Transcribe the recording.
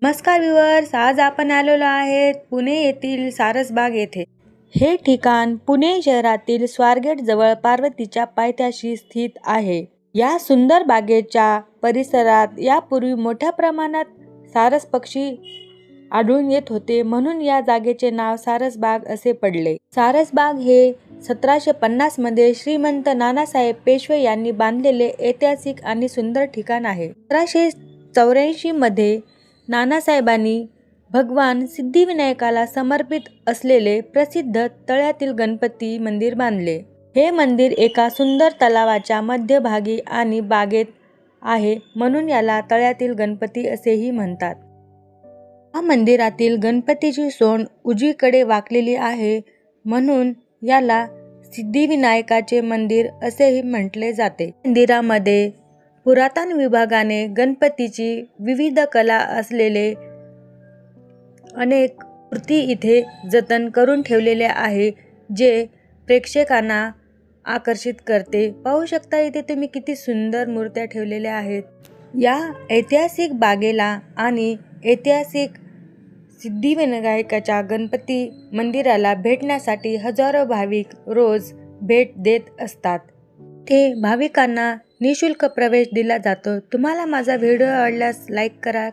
नमस्कार व्ह्यूअर्स, आज आपण आलेलो आहेत पुणे येथील सारसबाग येथे। हे ठिकाण पुणे शहरातील स्वारगेट जवळ पार्वतीच्या पायथ्याशी स्थित आहे। या सुंदर बागेच्या परिसरात यापूर्वी मोठ्या प्रमाणात सारस पक्षी आढळून येत होते, म्हणून या जागेचे नाव सारसबाग असे पडले। सारसबाग हे 1750 मध्ये श्रीमंत नानासाहेब पेशवे यांनी बांधलेले ऐतिहासिक आणि सुंदर ठिकाण आहे। 1784 मध्ये नानासाहेबांनी भगवान सिद्धिविनायकाला समर्पित असलेले प्रसिद्ध तळ्यातील गणपती मंदिर बांधले। हे मंदिर एका सुंदर तलावाच्या मध्यभागी आणि बागेत आहे, म्हणून याला तळ्यातील गणपती असेही म्हणतात। या मंदिरातील गणपतीची सोंड उजवीकडे वाकलेली आहे, म्हणून याला सिद्धिविनायकाचे मंदिर असेही म्हटले जाते। मंदिरामध्ये पुरातन विभागाने गणपतीची विविध कला असलेले अनेक मूर्ती इथे जतन करून ठेवलेले आहे, जे प्रेक्षकांना आकर्षित करते। पाहू शकता इथे तुम्ही किती सुंदर मूर्त्या ठेवलेल्या आहेत। या ऐतिहासिक बागेला आणि ऐतिहासिक सिद्धिविनायकाच्या गणपती मंदिराला भेटण्यासाठी हजारो भाविक रोज भेट देत असतात। ते भाविकांना निशुल्क प्रवेश दिला जातो। तुम्हाला माझा व्हिडिओ आवडल्यास लाईक करा।